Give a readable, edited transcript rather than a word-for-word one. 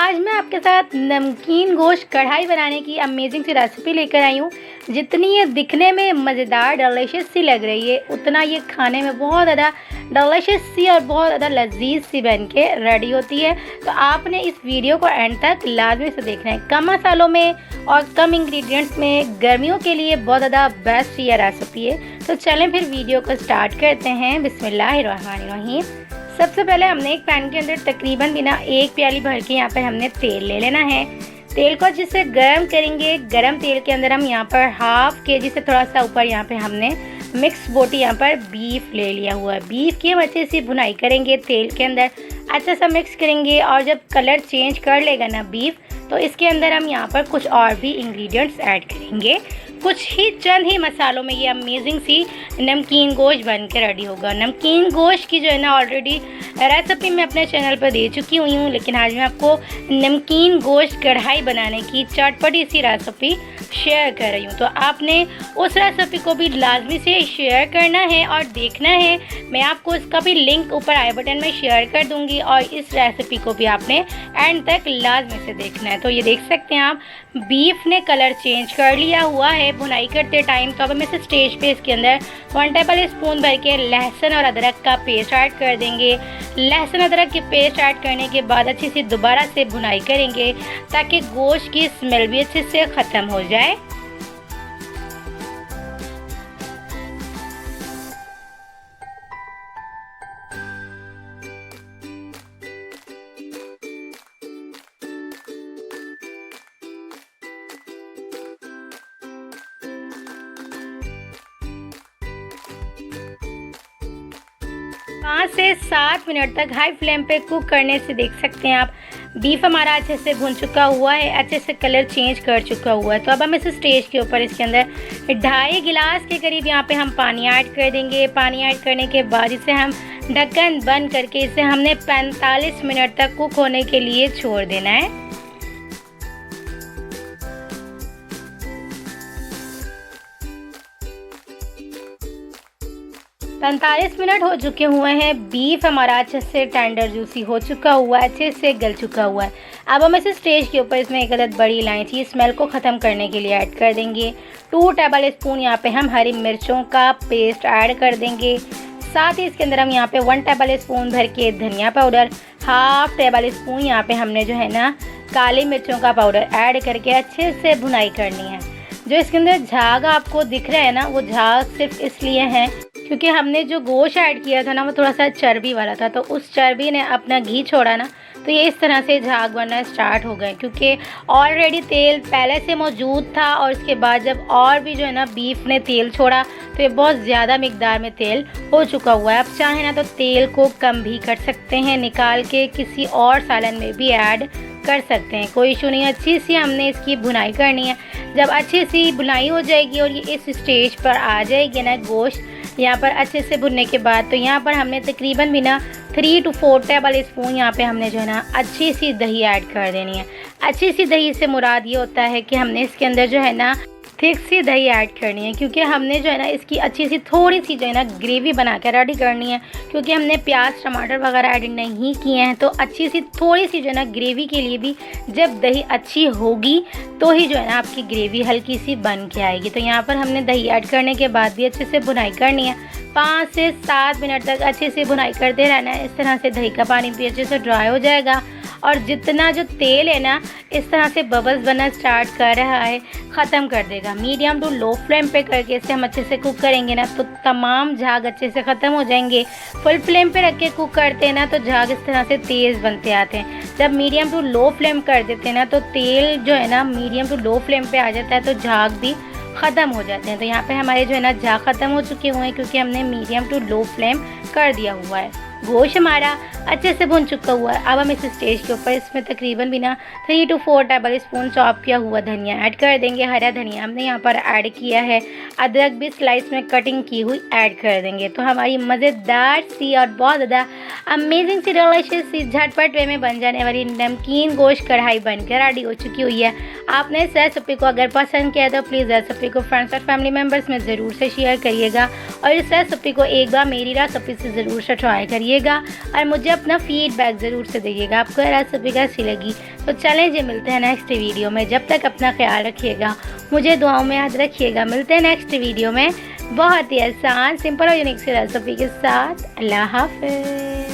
आज मैं आपके साथ नमकीन गोश्त कढ़ाई बनाने की अमेजिंग सी रेसिपी लेकर आई हूँ। जितनी ये दिखने में मज़ेदार डिलीशियस सी लग रही है, उतना ये खाने में बहुत ज़्यादा डिलीशियस सी और बहुत ज़्यादा लजीज सी बन के रेडी होती है। तो आपने इस वीडियो को एंड तक लाजमी से देखना है। कम मसालों में और कम इंग्रेडिएंट्स में गर्मियों के लिए बहुत ज़्यादा बेस्ट ये रेसिपी है। तो चलें फिर वीडियो को स्टार्ट करते हैं। बिस्मिल्लाहिर्रहमानिर्रहीम। सबसे पहले हमने एक पैन के अंदर तकरीबन बिना एक प्याली भर के यहाँ पर हमने तेल ले लेना है। तेल को अच्छे से गर्म करेंगे। गर्म तेल के अंदर हम यहाँ पर हाफ केजी से थोड़ा सा ऊपर यहाँ पे हमने मिक्स बोटी यहाँ पर बीफ ले लिया हुआ है। बीफ की हम अच्छे से भुनाई करेंगे, तेल के अंदर अच्छा सा मिक्स करेंगे। और जब कलर चेंज कर लेगा ना बीफ, तो इसके अंदर हम यहाँ पर कुछ और भी इंग्रेडिएंट्स ऐड करेंगे। कुछ ही चंद ही मसालों में ये अमेजिंग सी नमकीन गोश्त बन के रेडी होगा। नमकीन गोश्त की जो है ना ऑलरेडी रेसिपी मैं अपने चैनल पर दे चुकी हुई हूँ, लेकिन आज मैं आपको नमकीन गोश्त कढ़ाई बनाने की चटपटी सी रेसिपी शेयर कर रही हूँ। तो आपने उस रेसिपी को भी लाजमी से शेयर करना है और देखना है। मैं आपको इसका भी लिंक ऊपर आई बटन में शेयर कर दूँगी और इस रेसिपी को भी आपने एंड तक लाजमी से देखना है। तो ये देख सकते हैं आप, बीफ ने कलर चेंज कर लिया हुआ है भुनाई करते टाइम। तो अब हम इस स्टेज पे इसके अंदर 1 टेबल स्पून भर के लहसुन और अदरक का पेस्ट ऐड कर देंगे। लहसुन अदरक की पेस्ट ऐड करने के बाद अच्छे से दोबारा से भुनाई करेंगे ताकि गोश्त की स्मेल भी अच्छे से ख़त्म हो जाए। पाँच से 7 मिनट तक हाई फ्लेम पे कुक करने से देख सकते हैं आप बीफ हमारा अच्छे से भुन चुका हुआ है, अच्छे से कलर चेंज कर चुका हुआ है। तो अब हम इस स्टेज के ऊपर इसके अंदर 2.5 गिलास के करीब यहाँ पे हम पानी ऐड कर देंगे। पानी ऐड करने के बाद इसे हम ढक्कन बंद करके इसे हमने 45 मिनट तक कुक होने के लिए छोड़ देना है। 45 मिनट हो चुके हुए हैं। बीफ हमारा अच्छे से टेंडर जूसी हो चुका हुआ है, अच्छे से गल चुका हुआ है। अब हम इस स्टेज के ऊपर इसमें एक अदद बड़ी इलायची स्मेल को ख़त्म करने के लिए ऐड कर देंगे। 2 टेबल स्पून यहाँ पे हम हरी मिर्चों का पेस्ट ऐड कर देंगे। साथ ही इसके अंदर हम यहाँ पे 1 टेबल स्पून भर के धनिया पाउडर, हाफ टेबल स्पून यहाँ पे हमने जो है ना काली मिर्चों का पाउडर ऐड करके अच्छे से भुनाई करनी है। जो इसके अंदर झाग आपको दिख रहा है ना, वो झाग सिर्फ इसलिए है क्योंकि हमने जो गोश्त ऐड किया था ना वो थोड़ा सा चर्बी वाला था, तो उस चर्बी ने अपना घी छोड़ा ना, तो ये इस तरह से झाग बनना स्टार्ट हो गए। क्योंकि ऑलरेडी तेल पहले से मौजूद था और इसके बाद जब और भी जो है ना बीफ ने तेल छोड़ा तो ये बहुत ज़्यादा मिकदार में तेल हो चुका हुआ है। आप चाहें ना तो तेल को कम भी कर सकते हैं, निकाल के किसी और सालन में भी ऐड कर सकते हैं, कोई इशू नहीं। अच्छी सी हमने इसकी भुनाई करनी है। जब अच्छी सी भुनाई हो जाएगी और ये इस स्टेज पर आ जाएगी ना गोश्त यहाँ पर अच्छे से भुनने के बाद, तो यहाँ पर हमने तकरीबन बिना 3 to 4 टेबल स्पून यहाँ पे हमने जो है ना अच्छी सी दही ऐड कर देनी है। अच्छी सी दही से मुराद ये होता है कि हमने इसके अंदर जो है ना थिक सी दही ऐड करनी है, क्योंकि हमने जो है ना इसकी अच्छी सी थोड़ी सी जो है ना ग्रेवी बना कर रेडी करनी है। क्योंकि हमने प्याज टमाटर वगैरह ऐड नहीं किए हैं, तो अच्छी सी थोड़ी सी जो है ना ग्रेवी के लिए भी जब दही अच्छी होगी तो ही जो है ना आपकी ग्रेवी हल्की सी बन के आएगी। तो यहाँ पर हमने दही ऐड करने के बाद भी अच्छे से भुनाई करनी है। 5 से 7 मिनट तक अच्छे से भुनाई करते रहना है। इस तरह से दही का पानी भी अच्छे से ड्राई हो जाएगा और जितना जो तेल है ना इस तरह से बबल्स बनना स्टार्ट कर रहा है, ख़त्म कर देगा। मीडियम टू लो फ्लेम पे करके इसे हम अच्छे से कुक करेंगे ना तो तमाम झाग अच्छे से ख़त्म हो जाएंगे। फुल फ्लेम पे रख के कुक करते हैं ना तो झाग इस तरह से तेज़ बनते आते हैं। जब मीडियम टू लो फ्लेम कर देते हैं ना तो तेल जो है ना मीडियम टू लो फ्लेम पे आ जाता है, तो झाग भी ख़त्म हो जाते हैं। तो यहाँ पे हमारे जो है ना झाग ख़त्म हो चुके हुए हैं क्योंकि हमने मीडियम टू लो फ्लेम कर दिया हुआ है। गोश्त हमारा अच्छे से भुन चुका हुआ है। अब हम इस स्टेज के ऊपर इसमें तकरीबन बिना 3 to 4 टेबल स्पून चॉप किया हुआ धनिया ऐड कर देंगे। हरा धनिया हमने यहाँ पर ऐड किया है। अदरक भी स्लाइस में कटिंग की हुई ऐड कर देंगे। तो हमारी मज़ेदार सी और बहुत ज़्यादा अमेजिंग सी डिलीशियस सी झटपट वे में बन जाने वाली नमकीन गोश्त कढ़ाई बनकर रेडी हो चुकी हुई है। आपने इस रेसिपी को अगर पसंद किया तो प्लीज़ रेसिपी को फ्रेंड्स और फैमिली मेम्बर्स में ज़रूर से शेयर करिएगा और इस रेसिपी को एक बार मेरी रेसिपी से ज़रूर से ट्राई करिए। कीजिएगा और मुझे अपना फीडबैक ज़रूर से दीजिएगा आपको रेसिपी कैसी लगी। तो चलें जी, मिलते हैं नेक्स्ट वीडियो में। जब तक अपना ख्याल रखिएगा, मुझे दुआओं में याद रखिएगा। मिलते हैं नेक्स्ट वीडियो में बहुत ही आसान, सिंपल और यूनिक सी रेसिपी के साथ। अल्लाह हाफ़िज़।